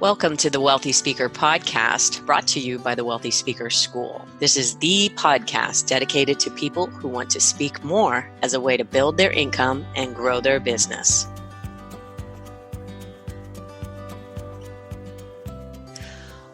Welcome to the Wealthy Speaker Podcast, brought to you by the Wealthy Speaker School. This is the podcast dedicated to people who want to speak more as a way to build their income and grow their business.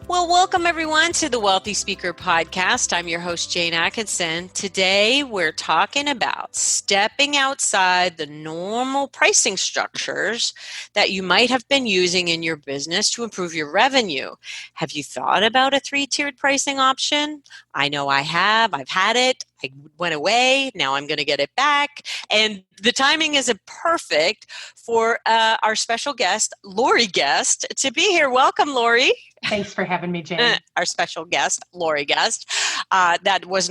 Well, welcome everyone to the Wealthy Speaker Podcast. I'm your host, Jane Atkinson. Today, we're talking about stepping outside the normal pricing structures that you might have been using in your business to improve your revenue. Have you thought about a 3-tiered pricing option? I know I have. I've had it. I went away. Now I'm going to get it back. And the timing is perfect for our special guest, Laurie Guest, to be here. Welcome, Laurie. Thanks for having me, Jane. Our special guest, Laurie Guest. That was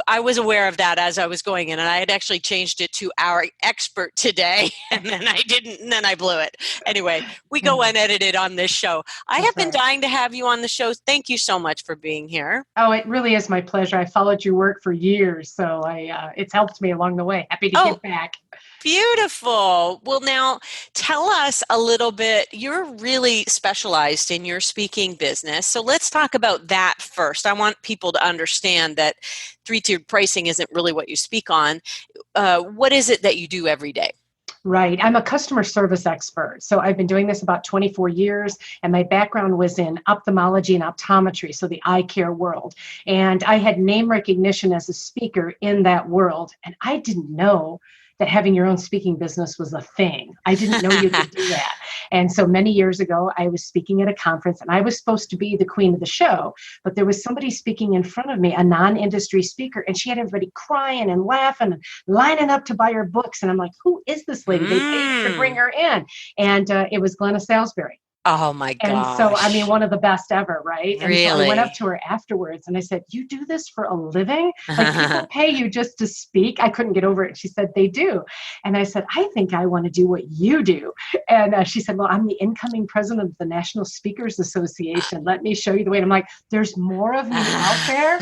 I was aware of that as I was going in, and I had actually changed it to our expert today, and then I didn't, and then I blew it. Anyway, we go unedited on this show. I have been dying to have you on the show. Thank you so much for being here. Oh, it really is my pleasure. I followed your work for years, so it's helped me along the way. Happy to get back. Beautiful. Well, now tell us a little bit. You're really specialized in your speaking business. So let's talk about that first. I want people to understand that 3-tiered pricing isn't really what you speak on. What is it that you do every day? Right. I'm a customer service expert. So I've been doing this about 24 years, and my background was in ophthalmology and optometry, so the eye care world. And I had name recognition as a speaker in that world. And I didn't know that having your own speaking business was a thing. I didn't know you could do that. And so many years ago, I was speaking at a conference, and I was supposed to be the queen of the show, but there was somebody speaking in front of me, a non-industry speaker, and she had everybody crying and laughing and lining up to buy her books. And I'm like, who is this lady? They paid to bring her in. And it was Glenna Salisbury. Oh my gosh. And so, one of the best ever, right? And really? So I went up to her afterwards and I said, you do this for a living? Like, people pay you just to speak? I couldn't get over it. She said, they do. And I said, I think I want to do what you do. And she said, well, I'm the incoming president of the National Speakers Association. Let me show you the way. And I'm like, there's more of me out there.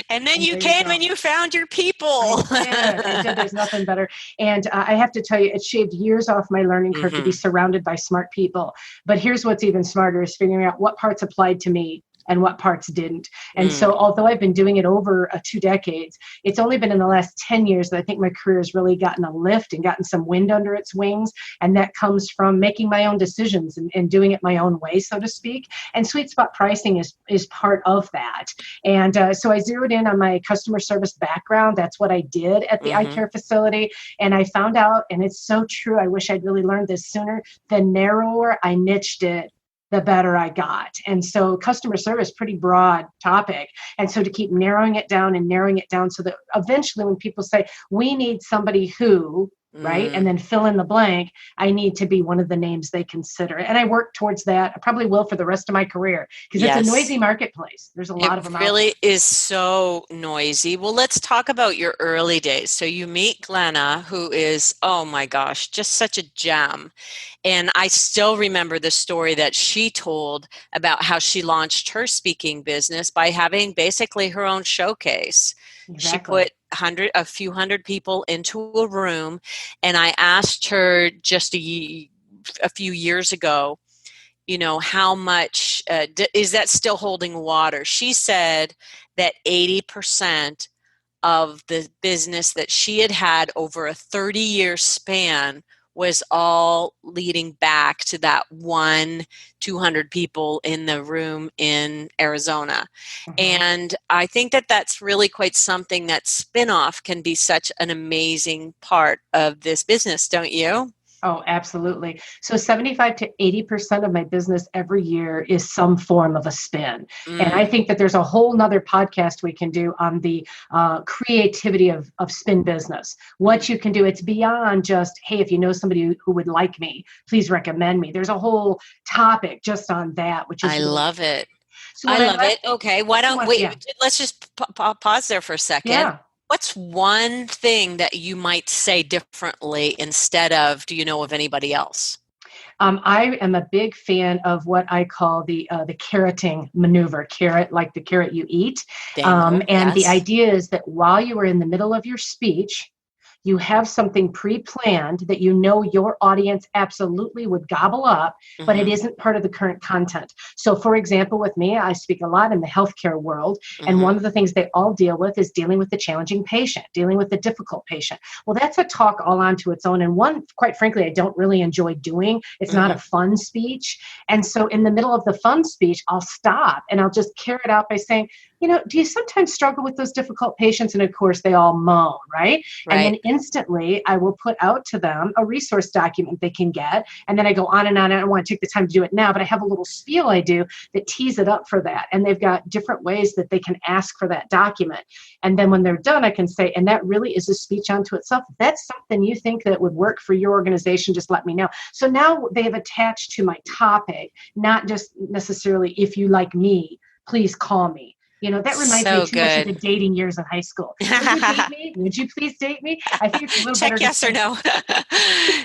And then you came and you found your people. I did. There's nothing better. And I have to tell you, it shaved years off my learning curve to be surrounded by smart people. But here's what's even smarter is figuring out what parts applied to me and what parts didn't. And so although I've been doing it over 2 decades, it's only been in the last 10 years that I think my career has really gotten a lift and gotten some wind under its wings. And that comes from making my own decisions and doing it my own way, so to speak. And sweet spot pricing is part of that. And so I zeroed in on my customer service background. That's what I did at the eye care facility. And I found out, and it's so true, I wish I'd really learned this sooner, the narrower I niched it, the better I got. And so customer service, pretty broad topic. And so to keep narrowing it down so that eventually when people say, we need somebody who, right, and then fill in the blank, I need to be one of the names they consider. And I work towards that. I probably will for the rest of my career because it's a noisy marketplace. There's a lot of them out there. It really is so noisy. Well, let's talk about your early days. So you meet Glenna, who is, oh my gosh, just such a gem. And I still remember the story that she told about how she launched her speaking business by having basically her own showcase. Exactly. She put a few hundred people into a room, and I asked her just a few years ago, how much is that still holding water? She said that 80% of the business that she had over a 30-year span was all leading back to that 200 people in the room in Arizona. And I think that that's really quite something that spinoff can be such an amazing part of this business, don't you? Oh, absolutely. So 75 to 80% of my business every year is some form of a spin. And I think that there's a whole nother podcast we can do on the creativity of spin business. What you can do, it's beyond just, hey, if you know somebody who would like me, please recommend me. There's a whole topic just on that, which is I love it. So I love it. Okay. Why don't we, let's just pause there for a second. Yeah. What's one thing that you might say differently instead of, do you know of anybody else? I am a big fan of what I call the carroting maneuver. Carrot, like the carrot you eat. And the idea is that while you are in the middle of your speech, You have something pre-planned that you know your audience absolutely would gobble up, but it isn't part of the current content. So for example, with me, I speak a lot in the healthcare world, and one of the things they all deal with is dealing with the challenging patient, dealing with the difficult patient. Well, that's a talk all onto its own, and one, quite frankly, I don't really enjoy doing. It's not a fun speech. And so in the middle of the fun speech, I'll stop and I'll just carry it out by saying, do you sometimes struggle with those difficult patients? And of course, they all moan, right? And then instantly, I will put out to them a resource document they can get. And then I go on and on. I don't want to take the time to do it now, but I have a little spiel I do that tees it up for that. And they've got different ways that they can ask for that document. And then when they're done, I can say, and that really is a speech unto itself. If that's something you think that would work for your organization, just let me know. So now they've attached to my topic, not just necessarily, if you like me, please call me. That reminds me too much of the dating years in high school. Would you date me? Would you please date me? I think it's a little check better. Yes or no.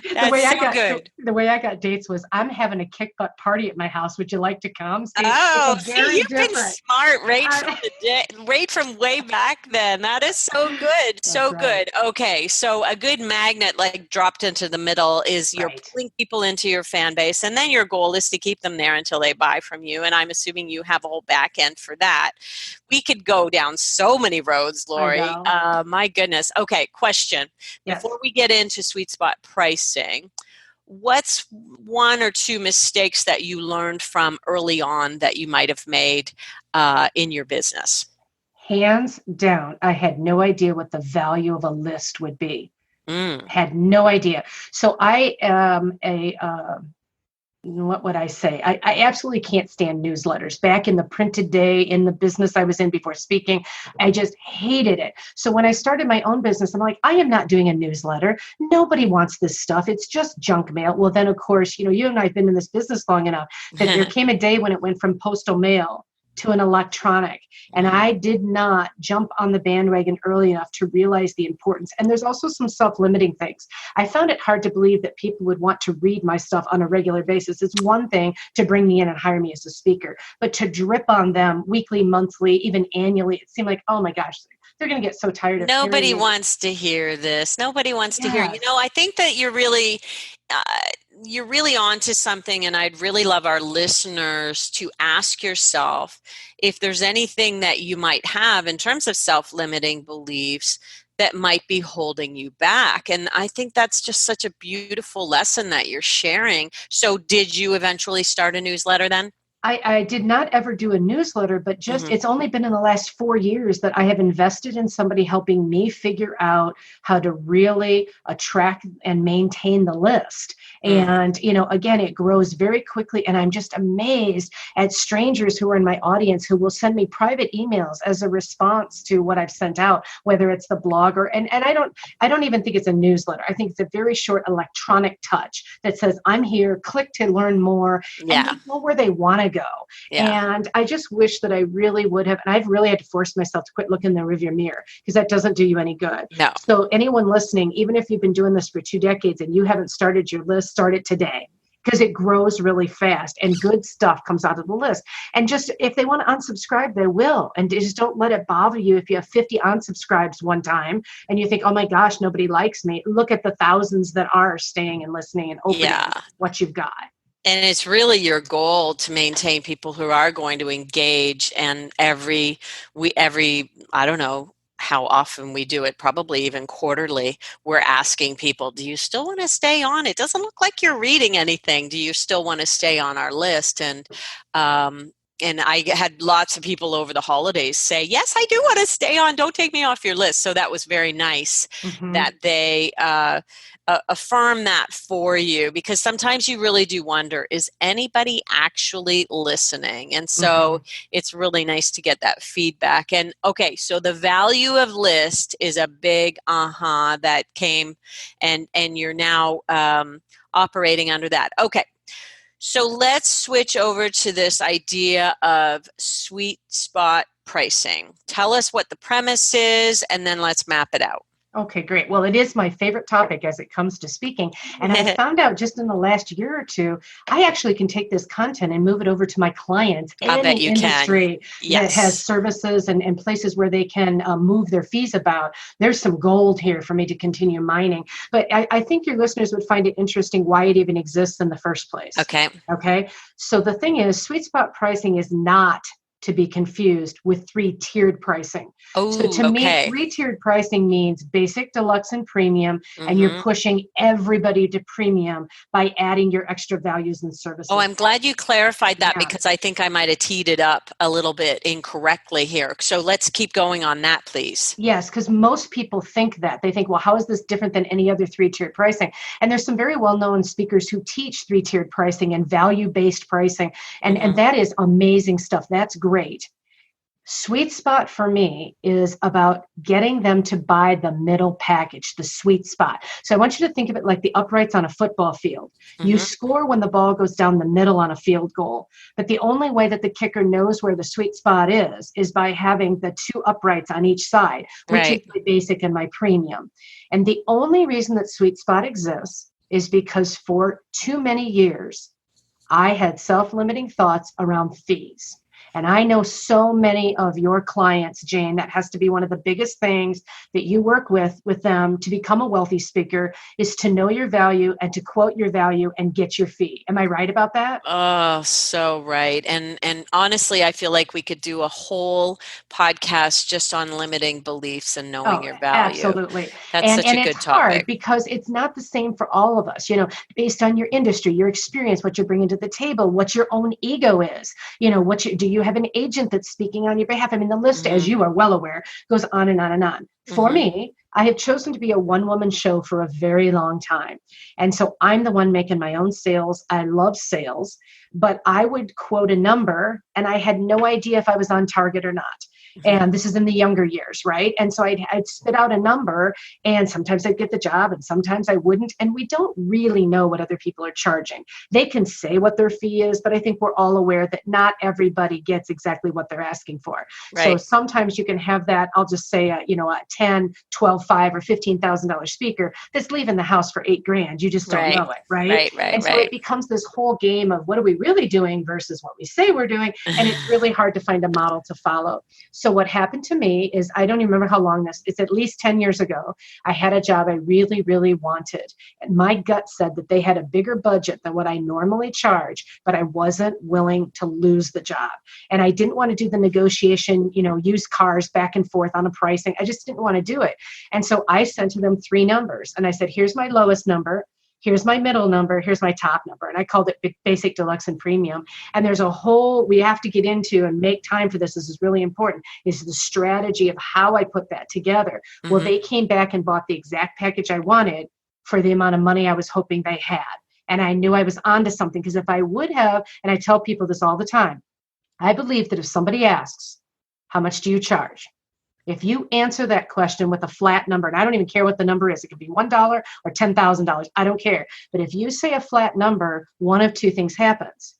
The way I got dates was, I'm having a kick butt party at my house. Would you like to come? You've been smart right from way back then. That is so good. So good. Okay. So a good magnet, like dropped into the middle, is you're pulling people into your fan base, and then your goal is to keep them there until they buy from you. And I'm assuming you have a whole back end for that. We could go down so many roads, Laurie. My goodness. Okay, question. Yes. Before we get into sweet spot pricing, what's one or two mistakes that you learned from early on that you might have made in your business? Hands down, I had no idea what the value of a list would be. Had no idea. So I am what would I say? I absolutely can't stand newsletters. Back in the printed day, in the business I was in before speaking, I just hated it. So when I started my own business, I'm like, I am not doing a newsletter. Nobody wants this stuff. It's just junk mail. Well, then, of course, you and I have been in this business long enough that there came a day when it went from postal mail to an electronic. And I did not jump on the bandwagon early enough to realize the importance. And there's also some self-limiting things. I found it hard to believe that people would want to read my stuff on a regular basis. It's one thing to bring me in and hire me as a speaker, but to drip on them weekly, monthly, even annually, it seemed like, oh my gosh, they're going to get so tired of Nobody wants to hear this. Nobody wants to hear. I think that you're really onto something, and I'd really love our listeners to ask yourself if there's anything that you might have in terms of self-limiting beliefs that might be holding you back. And I think that's just such a beautiful lesson that you're sharing. So did you eventually start a newsletter then? I did not ever do a newsletter, but it's only been in the last 4 years that I have invested in somebody helping me figure out how to really attract and maintain the list. And, again, it grows very quickly. And I'm just amazed at strangers who are in my audience who will send me private emails as a response to what I've sent out, whether it's the blog and I don't even think it's a newsletter. I think it's a very short electronic touch that says, I'm here, click to learn more, and they go where they want to go. And I just wish that I really would have, and I've really had to force myself to quit looking in the rearview mirror, because that doesn't do you any good. No. So anyone listening, even if you've been doing this for 2 decades and you haven't started your list, start it today, because it grows really fast and good stuff comes out of the list. And just if they want to unsubscribe, they will. And just don't let it bother you if you have 50 unsubscribes one time and you think, oh my gosh, nobody likes me. Look at the thousands that are staying and listening and opening what you've got. And it's really your goal to maintain people who are going to engage. And every, I don't know how often we do it, probably even quarterly, we're asking people, do you still want to stay on? It doesn't look like you're reading anything. Do you still want to stay on our list? And I had lots of people over the holidays say, yes, I do want to stay on. Don't take me off your list. So that was very nice that they affirm that for you, because sometimes you really do wonder, is anybody actually listening? And so it's really nice to get that feedback. And okay, so the value of list is a big that came, and you're now operating under that. Okay. So let's switch over to this idea of sweet spot pricing. Tell us what the premise is, and then let's map it out. Okay, great. Well, it is my favorite topic as it comes to speaking. And I found out just in the last year or two, I actually can take this content and move it over to my clients, I bet any you can. industry that has Yes. services and places where they can move their fees about. There's some gold here for me to continue mining. But I think your listeners would find it interesting why it even exists in the first place. Okay. Okay. So the thing is, sweet spot pricing is not to be confused with three-tiered pricing. So Oh, to me, okay. three-tiered pricing means basic, deluxe, and premium, and you're Mm-hmm. pushing everybody to premium by adding your extra values and Oh, services. I'm glad you clarified that Yeah. because I think I might have teed it up a little bit incorrectly here. So let's keep going on that, please. Yes, because most people think that. They think, well, how is this different than any other three-tiered pricing? And there's some very well-known speakers who teach three-tiered pricing and value-based pricing, and Mm-hmm. that is amazing stuff. That's great. Sweet spot for me is about getting them to buy the middle package, the sweet spot. So I want you to think of it like the uprights on a football field. You Mm-hmm. score when the ball goes down the middle on a field goal. But the only way that the kicker knows where the sweet spot is by having the two uprights on each side, which is Right. my basic and my premium. And the only reason that sweet spot exists is because for too many years, I had self-limiting thoughts around fees. And I know so many of your clients, Jane, that has to be one of the biggest things that you work with them to become a wealthy speaker is to know your value and to quote your value and get your fee. Am I right about that? Oh, so right. And honestly, I feel like we could do a whole podcast just on limiting beliefs and knowing Oh, your value. absolutely. That's And such a it's good hard topic. because it's not the same for all of us, based on your industry, your experience, what you're bringing to the table, what your own ego is. Do you have an agent that's speaking on your behalf? I mean, the list, as Mm-hmm. you are well aware, goes on and on and on. For Mm-hmm. me, I have chosen to be a one-woman show for a very long time. And so I'm the one making my own sales. I love sales, but I would quote a number and I had no idea if I was on target or not. Mm-hmm. And this is in the younger years, right? And so I'd spit out a number, and sometimes I'd get the job, and sometimes I wouldn't. And we don't really know what other people are charging. They can say what their fee is, but I think we're all aware that not everybody gets exactly what they're asking for. So Right. sometimes you can have that, I'll just say, a 10, 12, 5, or $15,000 speaker that's leaving the house for 8 grand. You just don't Right. know it, right? Right. Right. And so it Right. becomes this whole game of what are we really doing versus what we say we're doing. And it's really hard to find a model to follow. So what happened to me is I don't even remember how long it's at least 10 years ago. I had a job I really, really wanted. And my gut said that they had a bigger budget than what I normally charge, but I wasn't willing to lose the job. And I didn't want to do the negotiation, use cars back and forth on a pricing. I just didn't want to do it. And so I sent to them 3 numbers and I said, here's my lowest number. Here's my middle number, here's my top number. And I called it basic, deluxe, and premium. And there's a whole, we have to get into and make time for this. This is really important, is the strategy of how I put that together. Well, Mm-hmm. they came back and bought the exact package I wanted for the amount of money I was hoping they had. And I knew I was onto something because if I would have, and I tell people this all the time, I believe that if somebody asks, how much do you charge? If you answer that question with a flat number, and I don't even care what the number is, it could be $1 or $10,000, I don't care. But if you say a flat number, one of two things happens.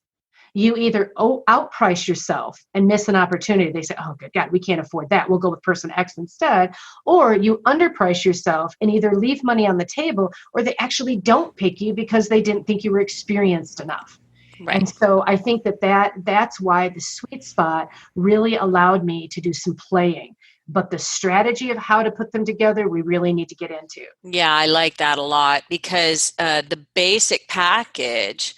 You either outprice yourself and miss an opportunity. They say, oh, good God, we can't afford that. We'll go with person X instead. Or you underprice yourself and either leave money on the table or they actually don't pick you because they didn't think you were experienced enough. And Right. so I think that's why the sweet spot really allowed me to do some playing. But the strategy of how to put them together, we really need to get into. Yeah, I like that a lot because the basic package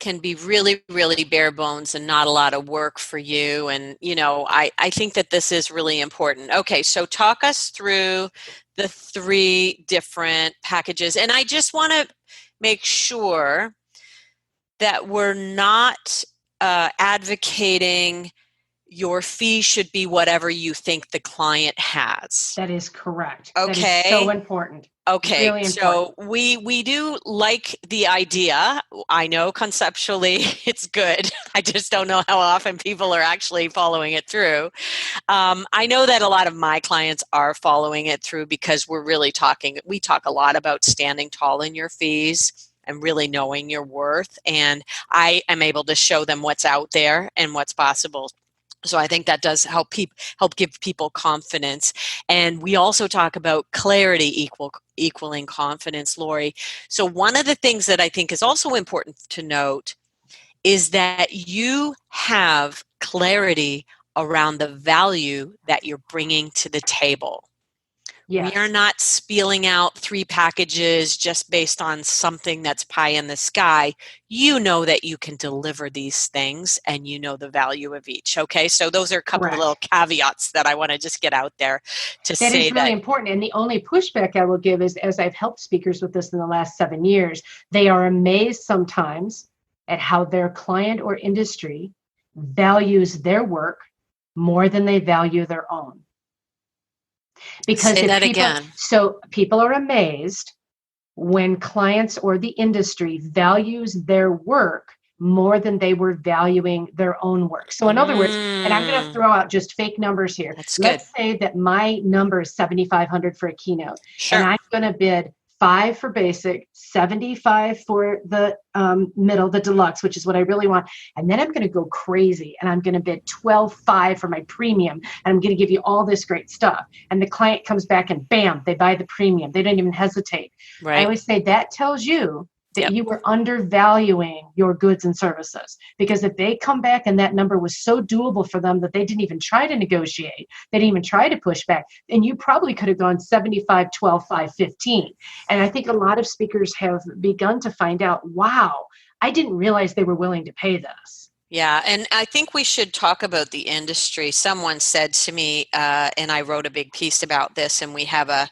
can be really, really bare bones and not a lot of work for you. And, I think that this is really important. Okay, so talk us through the 3 different packages. And I just want to make sure that we're not advocating your fee should be whatever you think the client has. That is correct. That is so Okay. important. Okay, Really important. so we do like the idea. I know conceptually it's good. I just don't know how often people are actually following it through. I know that a lot of my clients are following it through because we talk a lot about standing tall in your fees and really knowing your worth. And I am able to show them what's out there and what's possible. So I think that does help give people confidence. And we also talk about clarity equaling confidence, Laurie. So one of the things that I think is also important to note is that you have clarity around the value that you're bringing to the table. Yes. We are not spieling out 3 packages just based on something that's pie in the sky. You know that you can deliver these things and you know the value of each. Okay, so those are a couple of little caveats that I want to just get out there to that say is really important. And the only pushback I will give is, as I've helped speakers with this in the last 7 years, they are amazed sometimes at how their client or industry values their work more than they value their own. Because say that again. So people are amazed when clients or the industry values their work more than they were valuing their own work. So in other words, and I'm going to throw out just fake numbers here. That's good. Let's say that my number is 7,500 for a keynote, Sure. and I'm going to bid 5 for basic, 75 for the middle, the deluxe, which is what I really want. And then I'm going to go crazy and I'm going to bid 12.5 for my premium. And I'm going to give you all this great stuff. And the client comes back and bam, they buy the premium. They don't even hesitate. Right. I always say that tells you that you were undervaluing your goods and services. Because if they come back and that number was so doable for them that they didn't even try to negotiate, they didn't even try to push back, then you probably could have gone 75, 12, 5, 15. And I think a lot of speakers have begun to find out, wow, I didn't realize they were willing to pay this. Yeah, and I think we should talk about the industry. Someone said to me, and I wrote a big piece about this, and we have a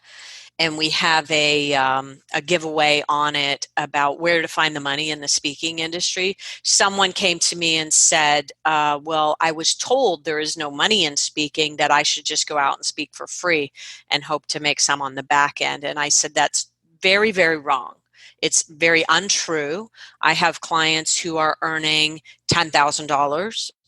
giveaway on it about where to find the money in the speaking industry. Someone came to me and said, well, I was told there is no money in speaking, that I should just go out and speak for free and hope to make some on the back end. And I said, that's very, very wrong. It's very untrue. I have clients who are earning $10,000,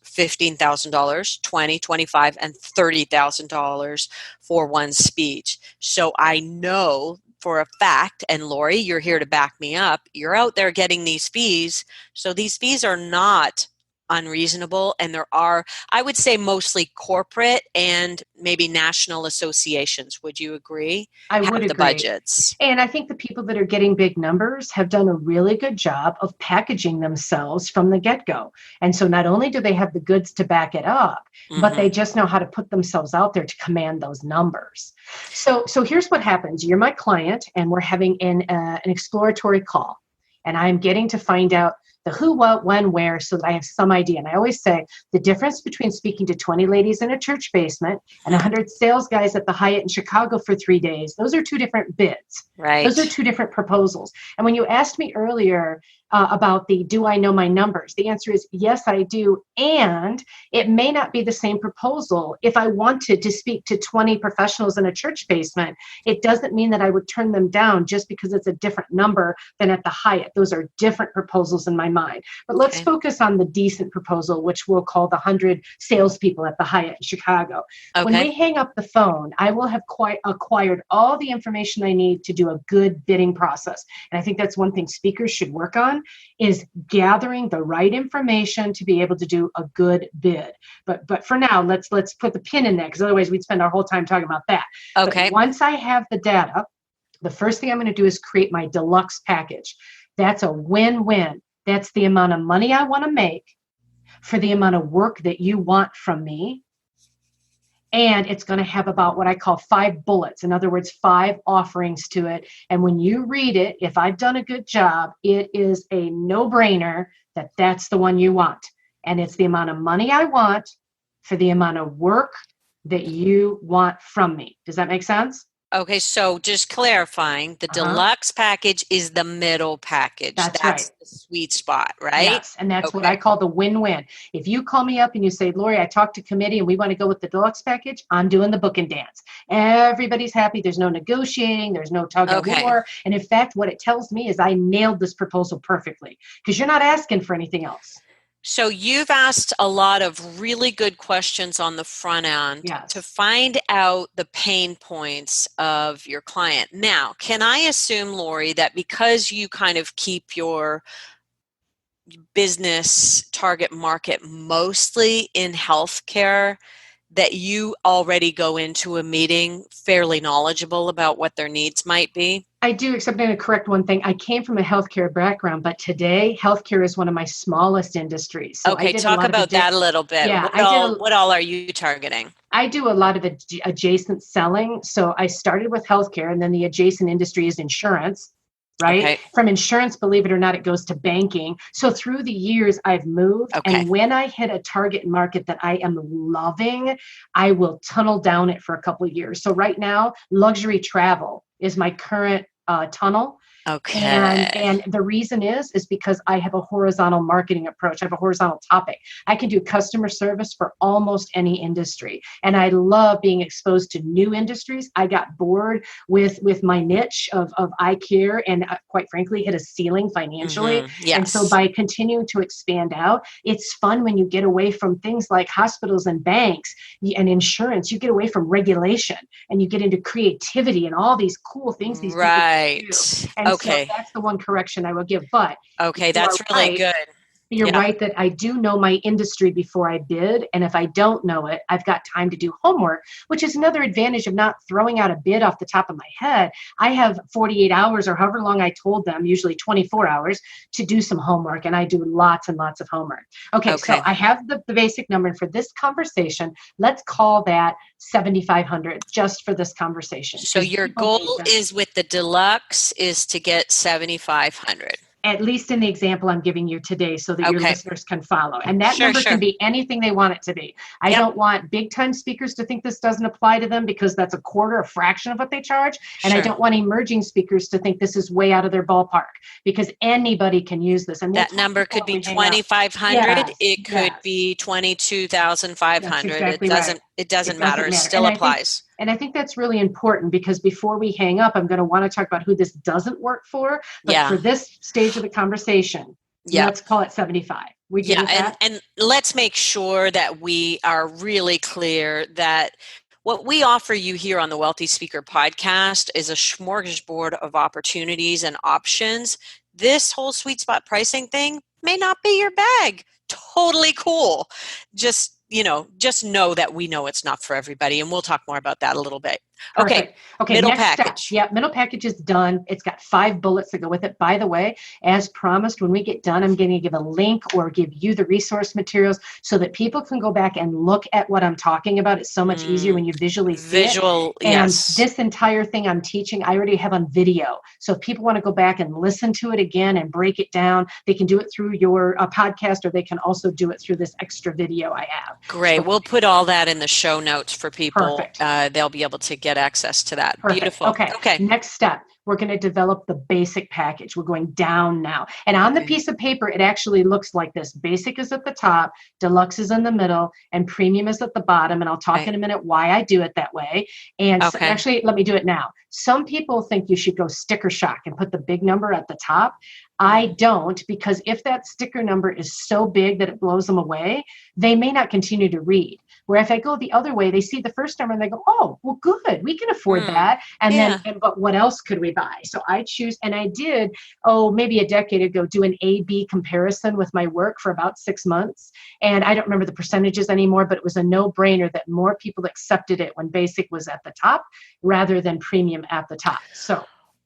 $15,000, $20,000, $25,000, and $30,000 for one speech. So I know for a fact, and Laurie, you're here to back me up, you're out there getting these fees. So these fees are not unreasonable, and there are, I would say, mostly corporate and maybe national associations. Would you agree? I would agree. The budgets. And I think the people that are getting big numbers have done a really good job of packaging themselves from the get-go. And so not only do they have the goods to back it up, but they just know how to put themselves out there to command those numbers. So here's what happens. You're my client, and we're having an exploratory call. And I'm getting to find out the who, what, when, where, so that I have some idea. And I always say the difference between speaking to 20 ladies in a church basement and 100 sales guys at the Hyatt in Chicago for 3 days, those are 2 different bids. Right. Those are 2 different proposals. And when you asked me earlier about do I know my numbers? The answer is yes, I do. And it may not be the same proposal. If I wanted to speak to 20 professionals in a church basement, it doesn't mean that I would turn them down just because it's a different number than at the Hyatt. Those are different proposals in my mind. But let's focus on the decent proposal, which we'll call the 100 salespeople at the Hyatt in Chicago. Okay. When we hang up the phone, I will have acquired all the information I need to do a good bidding process. And I think that's one thing speakers should work on, is gathering the right information to be able to do a good bid. But for now, let's put the pin in that, because otherwise we'd spend our whole time talking about that. Okay. But once I have the data, the first thing I'm going to do is create my deluxe package. That's a win-win. That's the amount of money I want to make for the amount of work that you want from me. And it's going to have about what I call 5 bullets. In other words, 5 offerings to it. And when you read it, if I've done a good job, it is a no-brainer that that's the one you want. And it's the amount of money I want for the amount of work that you want from me. Does that make sense? Okay, so just clarifying, the deluxe package is the middle package. That's right. The sweet spot, right? Yes, and that's what I call the win-win. If you call me up and you say, Laurie, I talked to committee and we want to go with the deluxe package, I'm doing the book and dance. Everybody's happy. There's no negotiating. There's no tug of war. And in fact, what it tells me is I nailed this proposal perfectly, because you're not asking for anything else. So you've asked a lot of really good questions on the front end to find out the pain points of your client. Now, can I assume, Laurie, that because you kind of keep your business target market mostly in healthcare, that you already go into a meeting fairly knowledgeable about what their needs might be? I do, except I'm going to correct one thing. I came from a healthcare background, but today healthcare is one of my smallest industries. So I Okay, did a talk lot about of that a little bit. yeah, What all are you targeting? I do a lot of adjacent selling. So I started with healthcare, and then the adjacent industry is insurance, right? Okay. From insurance, believe it or not, it goes to banking. So through the years, I've moved. Okay. And when I hit a target market that I am loving, I will tunnel down it for a couple of years. So right now, luxury travel is my current tunnel. Okay. And the reason is because I have a horizontal marketing approach. I have a horizontal topic. I can do customer service for almost any industry. And I love being exposed to new industries. I got bored with my niche of eye care and quite frankly hit a ceiling financially. Yes. And so by continuing to expand out, it's fun when you get away from things like hospitals and banks and insurance. You get away from regulation and you get into creativity and all these cool things these people can do. And Okay. so that's the one correction I will give. But okay, that's really good. You're right that I do know my industry before I bid. And if I don't know it, I've got time to do homework, which is another advantage of not throwing out a bid off the top of my head. I have 48 hours or however long I told them, usually 24 hours, to do some homework. And I do lots and lots of homework. Okay. So I have the basic number. And for this conversation, let's call that 7,500 just for this conversation. So your goal is with the deluxe is to get 7,500. At least in the example I'm giving you today so that your listeners can follow. And that number can be anything they want it to be. I don't want big time speakers to think this doesn't apply to them because that's a fraction of what they charge. And I don't want emerging speakers to think this is way out of their ballpark because anybody can use this. And that number could be 2,500. It could be 22,500. Exactly it doesn't matter. It still applies. And I think that's really important because before we hang up, I'm going to want to talk about who this doesn't work for. But for this stage of the conversation, let's call it 75. We get that? And let's make sure that we are really clear that what we offer you here on the Wealthy Speaker Podcast is a smorgasbord of opportunities and options. This whole sweet spot pricing thing may not be your bag. Totally cool. Just know that we know it's not for everybody, and we'll talk more about that a little bit. Perfect. Okay. Middle next package. Step. Yeah, middle package is done. It's got 5 bullets that go with it. By the way, as promised, when we get done, I'm going to give a link or give you the resource materials so that people can go back and look at what I'm talking about. It's so much easier when you visually see it. And this entire thing I'm teaching, I already have on video. So if people want to go back and listen to it again and break it down, they can do it through your podcast, or they can also do it through this extra video I have. Great. So, we'll put all that in the show notes for people. Perfect. They'll be able to get access to that. Perfect. Beautiful. Okay. Next step, we're going to develop the basic package. We're going down now. And on the piece of paper, it actually looks like this. Basic is at the top, deluxe is in the middle, and premium is at the bottom. And I'll talk in a minute why I do it that way. And so actually, let me do it now. Some people think you should go sticker shock and put the big number at the top. I don't, because if that sticker number is so big that it blows them away, they may not continue to read. Where if I go the other way, they see the first number and they go, oh, well, good. We can afford that. And then, but what else could we buy? So I choose, and I did, maybe a decade ago, do an A-B comparison with my work for about 6 months. And I don't remember the percentages anymore, but it was a no-brainer that more people accepted it when basic was at the top rather than premium at the top. So.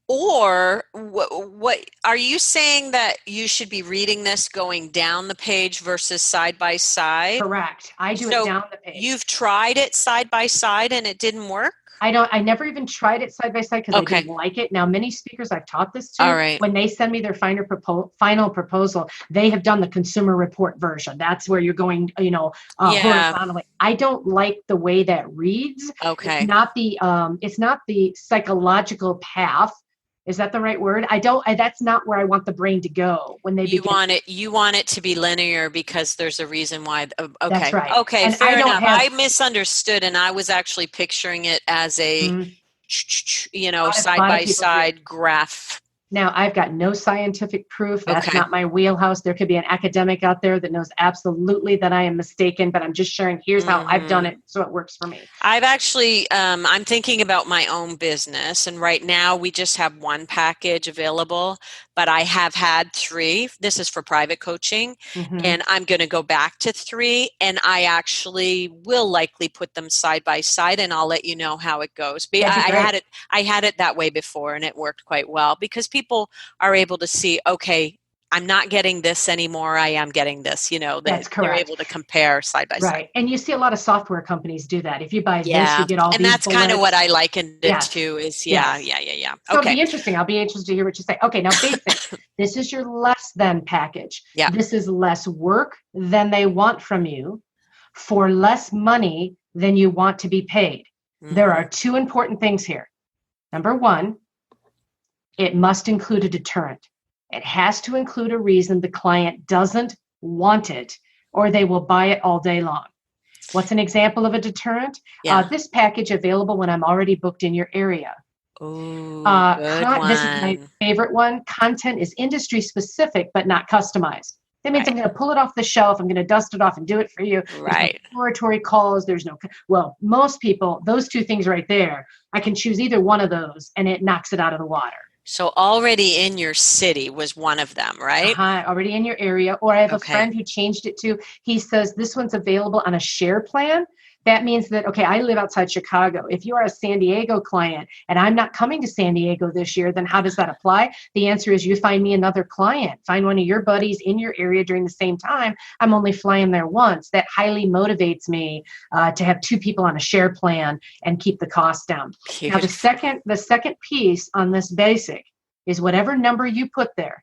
Or what are you saying that you should be reading this going down the page versus side by side? Correct. I do it down the page. You've tried it side by side and it didn't work? I never even tried it side by side because I didn't like it. Now, many speakers I've taught this to, when they send me their final proposal, they have done the consumer report version. That's where you're going, horizontally. I don't like the way that reads. Okay. It's not the psychological path. Is that the right word? That's not where I want the brain to go when they begin. You want it to be linear because there's a reason why. Okay. That's right. Okay. And fair enough. I misunderstood and I was actually picturing it as a, side by side graph. Now, I've got no scientific proof. That's not my wheelhouse. There could be an academic out there that knows absolutely that I am mistaken, but I'm just sharing, here's how I've done it, so it works for me. I've actually, I'm thinking about my own business, and right now we just have one package available. but I have had 3. This is for private coaching, and I'm going to go back to 3, and I actually will likely put them side by side, and I'll let you know how it goes. I had it that way before, and it worked quite well because people are able to see, okay, I'm not getting this anymore. I am getting this, That's they're correct. able to compare side by side. Right. And you see a lot of software companies do that. If you buy this, you get all and these that's kind of what I likened it Yes. to is, So Okay. it'll be interesting. I'll be interested to hear what you say. Okay, now basic. This is your less than package. Yeah. This is less work than they want from you for less money than you want to be paid. There are 2 important things here. Number 1, it must include a deterrent. It has to include a reason the client doesn't want it, or they will buy it all day long. What's an example of a deterrent? This package available when I'm already booked in your area. Ooh, good one. This is my favorite one. Content is industry specific, but not customized. That means I'm going to pull it off the shelf. I'm going to dust it off and do it for you. Right. There's no oratory calls. Well, most people, those 2 things right there, I can choose either one of those and it knocks it out of the water. So already in your city was one of them, right? Already in your area. Or I have a friend who changed it to, he says, this one's available on a share plan. That means that, okay, I live outside Chicago. If you are a San Diego client and I'm not coming to San Diego this year, then how does that apply? The answer is you find me another client. Find one of your buddies in your area during the same time. I'm only flying there once. That highly motivates me to have 2 people on a share plan and keep the cost down. Now, the second piece on this basic is whatever number you put there,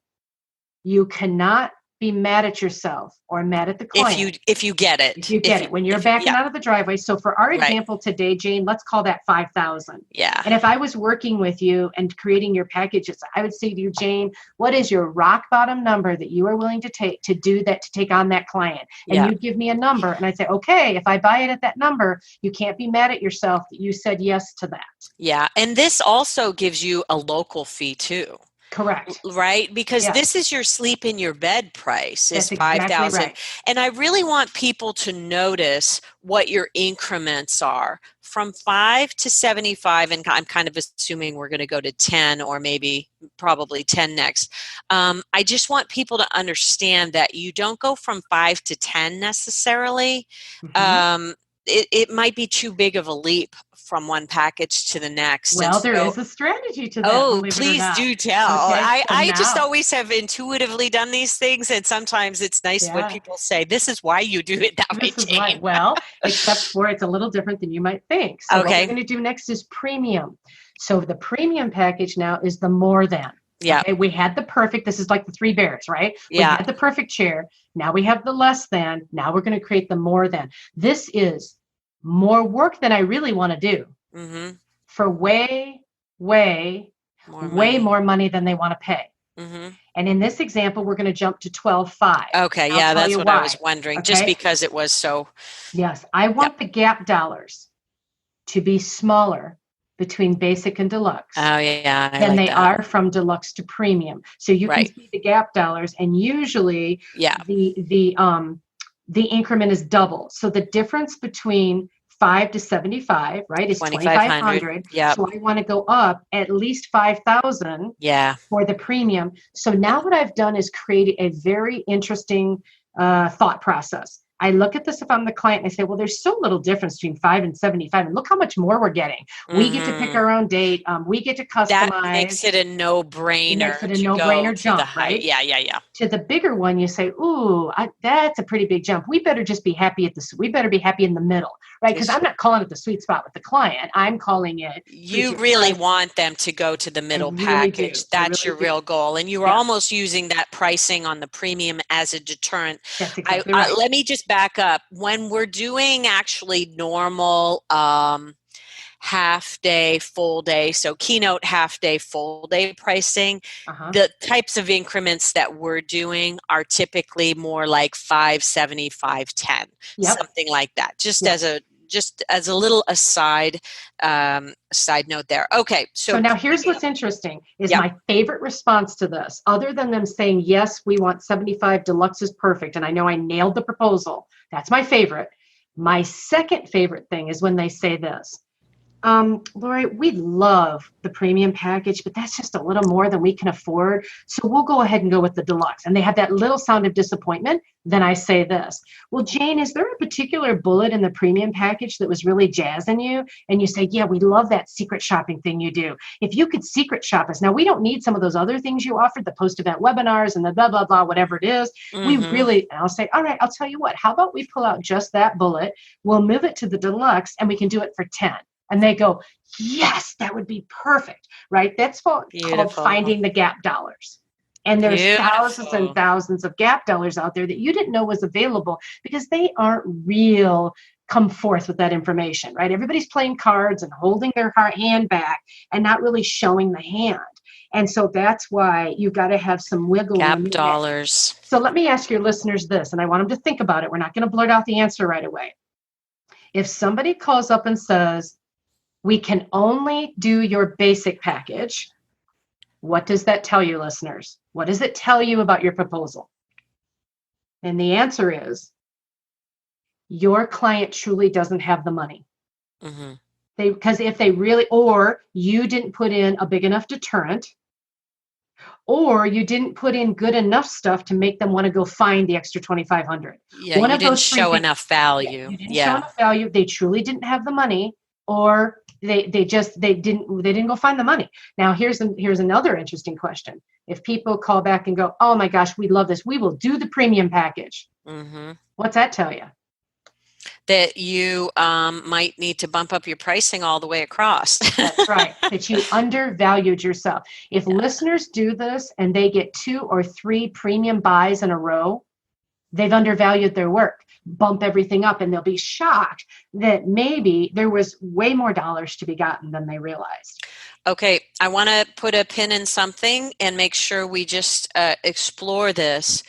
you cannot be mad at yourself or mad at the client. If you get it. If you get it. When you're backing out of the driveway. So for our example today, Jane, let's call that $5,000. Yeah. And if I was working with you and creating your packages, I would say to you, Jane, what is your rock bottom number that you are willing to take to do that, to take on that client? And you give me a number. And I'd say, okay, if I buy it at that number, you can't be mad at yourself that you said yes to that. Yeah. And this also gives you a local fee too. Correct. Right? Because this is your sleep in your bed price is exactly $5,000. Right. And I really want people to notice what your increments are from 5 to 75. And I'm kind of assuming we're going to go to 10 or maybe probably 10 next. I just want people to understand that you don't go from 5 to 10 necessarily. It might be too big of a leap from one package to the next. Well, there is a strategy to that. Oh, please do tell. Okay, I just always have intuitively done these things, and sometimes it's nice when people say, this is why you do it that way, Jane. Right. Well, except for it's a little different than you might think. So what we're going to do next is premium. So the premium package now is the more than. Yeah. Okay, we had the perfect. This is like the 3 bears, right? We had the perfect chair. Now we have the less than. Now we're going to create the more than. This is more work than I really want to do for way more money than they want to pay. And in this example, we're going to jump to 12.5. Okay. Yeah, that's what I was wondering, just because it was so. Yes. I want the gap dollars to be smaller between basic and deluxe. Oh, yeah. Than they are from deluxe to premium. So you can see the gap dollars, and usually the increment is double. So the difference between 5 to 75, right, is 2,500. Yeah. So I want to go up at least 5,000 for the premium. So now what I've done is created a very interesting thought process. I look at this if I'm the client and I say, well, there's so little difference between 5 and 75. And look how much more we're getting. We get to pick our own date. We get to customize. That makes it a no-brainer. Makes it a no-brainer jump, right? Yeah. To the bigger one, you say, ooh, that's a pretty big jump. We better just be happy we better be happy in the middle, right? Because I'm not calling it the sweet spot with the client. I'm calling it. You really want them to go to the middle package. That's your real goal. And you were almost using that pricing on the premium as a deterrent. That's exactly right. Let me just back up. When we're doing actually normal half day, full day, so Keynote half day, full day pricing, the types of increments that we're doing are typically more like 570, 510, something like that. Just as a little side note there. Okay. So now here's what's interesting is my favorite response to this, other than them saying, yes, we want 75, deluxe is perfect. And I know I nailed the proposal. That's my favorite. My second favorite thing is when they say this, Laurie, we love the premium package, but that's just a little more than we can afford. So we'll go ahead and go with the deluxe. And they have that little sound of disappointment. Then I say this. Well, Jane, is there a particular bullet in the premium package that was really jazzing you? And you say, yeah, we love that secret shopping thing you do. If you could secret shop us. Now, we don't need some of those other things you offered, the post-event webinars and the blah, blah, blah, whatever it is. We really, and I'll say, all right, I'll tell you what, how about we pull out just that bullet? We'll move it to the deluxe and we can do it for 10. And they go, yes, that would be perfect, right? That's called finding the gap dollars. And there's thousands and thousands of gap dollars out there that you didn't know was available because they aren't real come forth with that information, right? Everybody's playing cards and holding their hand back and not really showing the hand. And so that's why you got to have some wiggle room. Gap dollars. So let me ask your listeners this, and I want them to think about it. We're not going to blurt out the answer right away. If somebody calls up and says, we can only do your basic package, what does that tell you, listeners? What does it tell you about your proposal? And the answer is, your client truly doesn't have the money. Because if they really, or you didn't put in a big enough deterrent, or you didn't put in good enough stuff to make them want to go find the extra $2,500. Yeah, you didn't show enough value. You didn't show enough value. They truly didn't have the money, or they didn't go find the money. Now here's another interesting question. If people call back and go, oh my gosh, we love this, we will do the premium package. What's that tell you? That you might need to bump up your pricing all the way across. That's right. That you undervalued yourself. If listeners do this and they get 2 or 3 premium buys in a row, they've undervalued their work. Bump everything up and they'll be shocked that maybe there was way more dollars to be gotten than they realized. Okay, I want to put a pin in something and make sure we just explore this.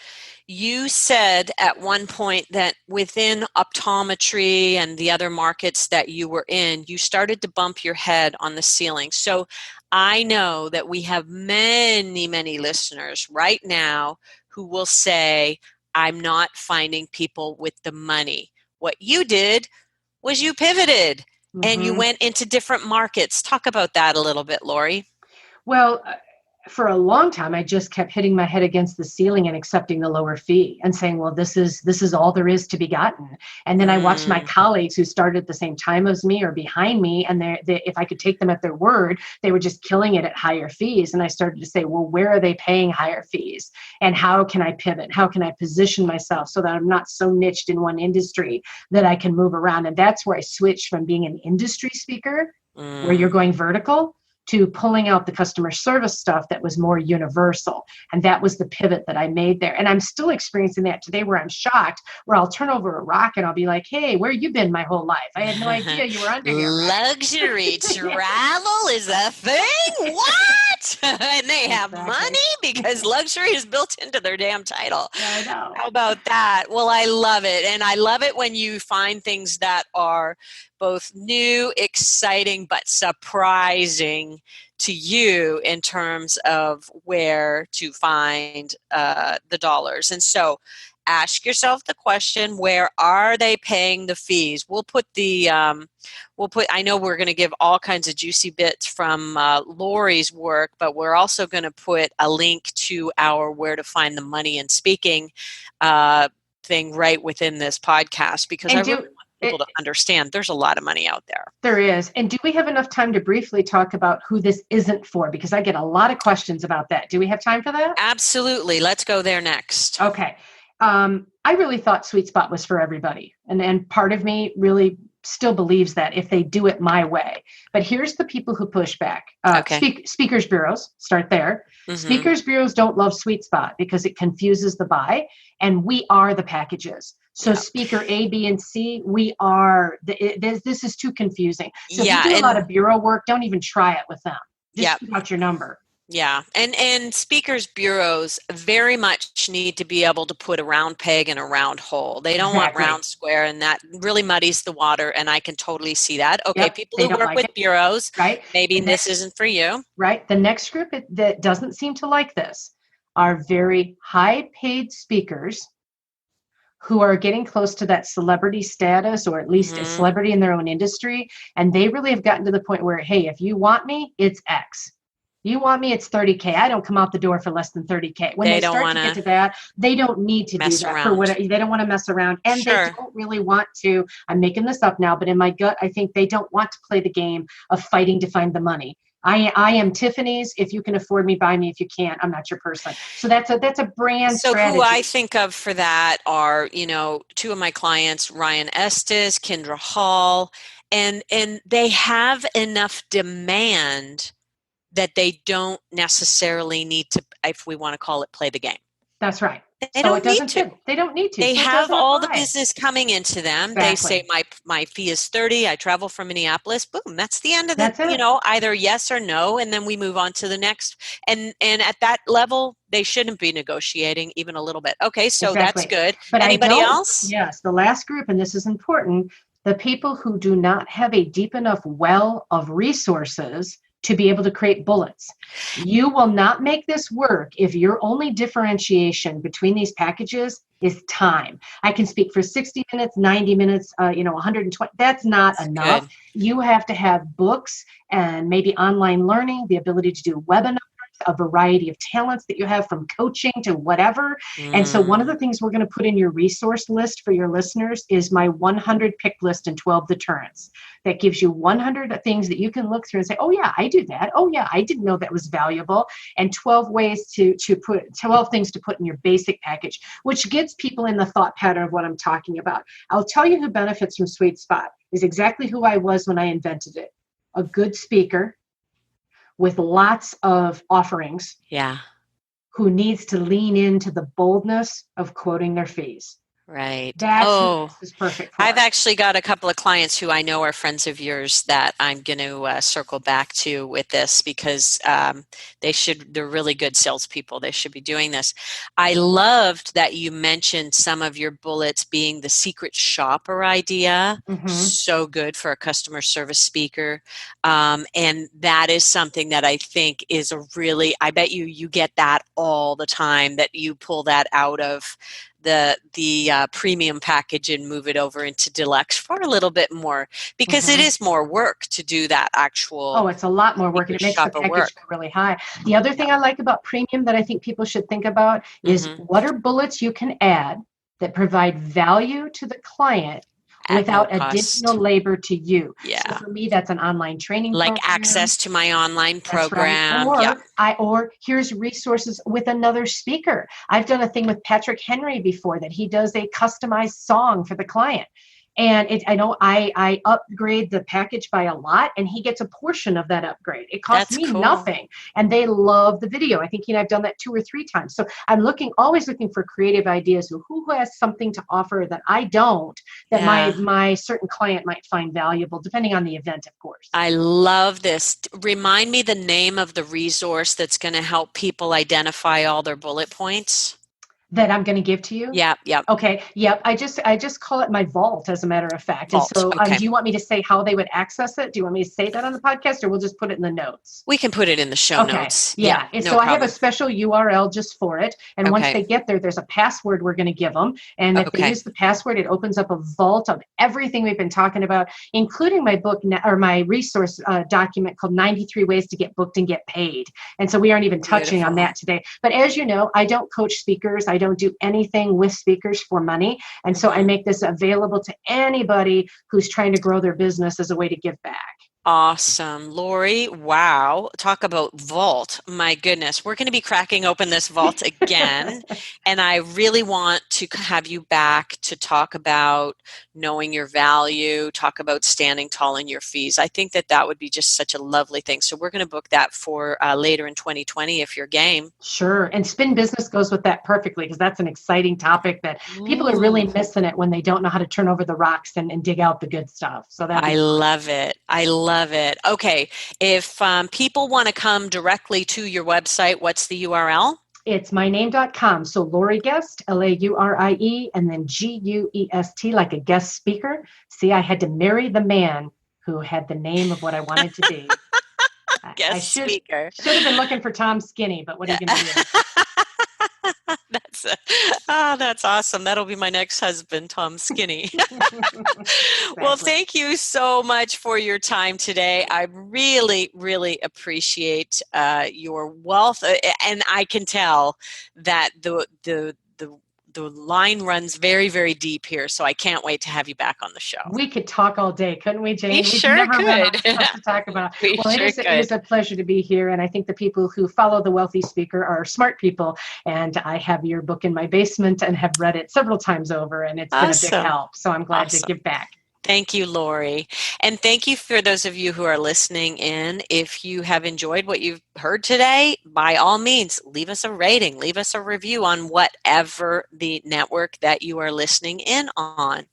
You said at one point that within optometry and the other markets that you were in, you started to bump your head on the ceiling. So I know that we have many, many listeners right now who will say, I'm not finding people with the money. What you did was you pivoted and you went into different markets. Talk about that a little bit, Laurie. Well, for a long time, I just kept hitting my head against the ceiling and accepting the lower fee and saying, well, this is all there is to be gotten. And then I watched my colleagues who started at the same time as me or behind me, and if I could take them at their word, they were just killing it at higher fees. And I started to say, well, where are they paying higher fees? And how can I pivot? How can I position myself so that I'm not so niched in one industry that I can move around? And that's where I switched from being an industry speaker, where you're going vertical, to pulling out the customer service stuff that was more universal. And that was the pivot that I made there. And I'm still experiencing that today, where I'm shocked, where I'll turn over a rock and I'll be like, hey, where you been my whole life? I had no idea you were under here. Luxury travel is a thing? What? And they have money because luxury is built into their damn title. I know. How about that? Well, I love it. And I love it when you find things that are both new, exciting, but surprising to you in terms of where to find the dollars. And so ask yourself the question, where are they paying the fees? I know we're going to give all kinds of juicy bits from Laurie's work, but we're also going to put a link to our Where to Find the Money in Speaking thing right within this podcast, because I really want people to understand there's a lot of money out there. There is. And do we have enough time to briefly talk about who this isn't for? Because I get a lot of questions about that. Do we have time for that? Absolutely. Let's go there next. Okay. I really thought Sweet Spot was for everybody. And part of me really still believes that if they do it my way. But here's the people who push back. Speakers bureaus, start there. Speakers bureaus don't love Sweet Spot because it confuses the buy, and we are the packages. So speaker A, B, and C, we are, this is too confusing. So if you do a lot of bureau work, don't even try it with them. Just put out your number. Yeah. And speakers bureaus very much need to be able to put a round peg in a round hole. They don't want round square, and that really muddies the water. And I can totally see that. Okay. People who work with bureaus, right? Maybe this isn't for you. Right. The next group that doesn't seem to like this are very high paid speakers who are getting close to that celebrity status, or at least a celebrity in their own industry. And they really have gotten to the point where, hey, if you want me, it's X. You want me, it's 30K. I don't come out the door for less than 30K. When they start to get to that, they don't need to do that for what they don't want to mess around. And they don't really want to, I'm making this up now, but in my gut, I think they don't want to play the game of fighting to find the money. I am Tiffany's. If you can afford me, buy me. If you can't, I'm not your person. So that's a brand strategy. So who I think of for that are, two of my clients, Ryan Estes, Kendra Hall, and they have enough demand that they don't necessarily need to, if we want to call it, play the game. That's right. They don't need to. They don't need to. They have all the business coming into them. Exactly. They say my fee is $30. I travel from Minneapolis. Boom. That's the end of the, either yes or no. And then we move on to the next. And at that level, they shouldn't be negotiating even a little bit. Okay. So that's good. But anybody else? Yes. The last group, and this is important, the people who do not have a deep enough well of resources to be able to create bullets. You will not make this work if your only differentiation between these packages is time. I can speak for 60 minutes, 90 minutes, 120. That's not enough. Good. You have to have books and maybe online learning, the ability to do webinars, a variety of talents that you have, from coaching to whatever. And so one of the things we're going to put in your resource list for your listeners is my 100 pick list and 12 deterrents. That gives you 100 things that you can look through and say, oh yeah, I do that. Oh yeah, I didn't know that was valuable. And 12 ways to put 12 things to put in your basic package, which gets people in the thought pattern of what I'm talking about. I'll tell you who benefits from Sweet Spot is exactly who I was when I invented it. A good speaker with lots of offerings. Yeah. Who needs to lean into the boldness of quoting their fees. Right. That's who this is perfect for. I've actually got a couple of clients who I know are friends of yours that I'm going to circle back to with this, because they're really good salespeople. They should be doing this. I loved that you mentioned some of your bullets being the secret shopper idea. So good for a customer service speaker. And that is something that I think is I bet you get that all the time, that you pull that out of the premium package and move it over into deluxe for a little bit more, because it is more work to do that actual. Oh, it's a lot more work. It makes the package go really high. The other thing I like about premium that I think people should think about is what are bullets you can add that provide value to the client without additional labor to you. Yeah. So for me, that's an online training like program. Access to my online program. Right. Or here's resources with another speaker. I've done a thing with Patrick Henry before that he does a customized song for the client. And I upgrade the package by a lot, and he gets a portion of that upgrade. It costs me nothing, and they love the video. I think I've done that 2 or 3 times. So I'm always looking for creative ideas. Who has something to offer that I don't, that my certain client might find valuable, depending on the event, of course. I love this. Remind me the name of the resource that's going to help people identify all their bullet points. That I'm going to give to you? Yeah. Okay. Yep. I just call it my vault, as a matter of fact. Vault. And so do you want me to say how they would access it? Do you want me to say that on the podcast, or we'll just put it in the notes? We can put it in the show notes. Yeah. And so I have a special URL just for it. And once they get there, there's a password we're going to give them. And if they use the password, it opens up a vault of everything we've been talking about, including my book or my resource document called 93 Ways to Get Booked and Get Paid. And so we aren't even touching on that today. But as you know, I don't coach speakers. I don't do anything with speakers for money. And so I make this available to anybody who's trying to grow their business as a way to give back. Awesome. Laurie, wow. Talk about vault. My goodness. We're going to be cracking open this vault again. And I really want to have you back to talk about knowing your value, talk about standing tall in your fees. I think that would be just such a lovely thing. So we're going to book that for later in 2020 if you're game. Sure. And spin business goes with that perfectly, because that's an exciting topic that people are really missing it when they don't know how to turn over the rocks and dig out the good stuff. So I love it. I love it. Okay. If people want to come directly to your website, what's the URL? It's myname.com. So Laurie Guest, Laurie, and then Guest, like a guest speaker. See, I had to marry the man who had the name of what I wanted to be. Guest speaker. Should have been looking for Tom Skinny, but what are you going to do? That's Oh, that's awesome. That'll be my next husband, Tom Skinny. Well, thank you so much for your time today. I really, really appreciate your wealth, and I can tell that the line runs very, very deep here. So I can't wait to have you back on the show. We could talk all day, couldn't we, Jane? We sure never could. run out of stuff to talk about. It is a pleasure to be here. And I think the people who follow The Wealthy Speaker are smart people. And I have your book in my basement and have read it several times over. And it's been a big help. So I'm glad to give back. Thank you, Laurie. And thank you for those of you who are listening in. If you have enjoyed what you've heard today, by all means, leave us a rating, leave us a review on whatever the network that you are listening in on.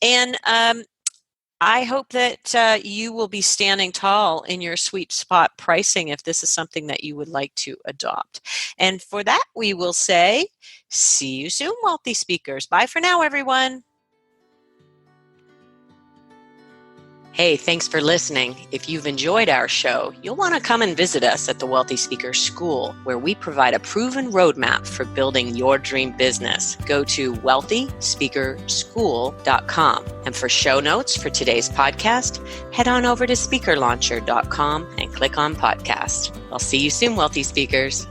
And I hope that you will be standing tall in your sweet spot pricing if this is something that you would like to adopt. And for that, we will say, see you soon, Wealthy Speakers. Bye for now, everyone. Hey, thanks for listening. If you've enjoyed our show, you'll want to come and visit us at the Wealthy Speaker School, where we provide a proven roadmap for building your dream business. Go to wealthyspeakerschool.com. And for show notes for today's podcast, head on over to speakerlauncher.com and click on podcast. I'll see you soon, Wealthy Speakers.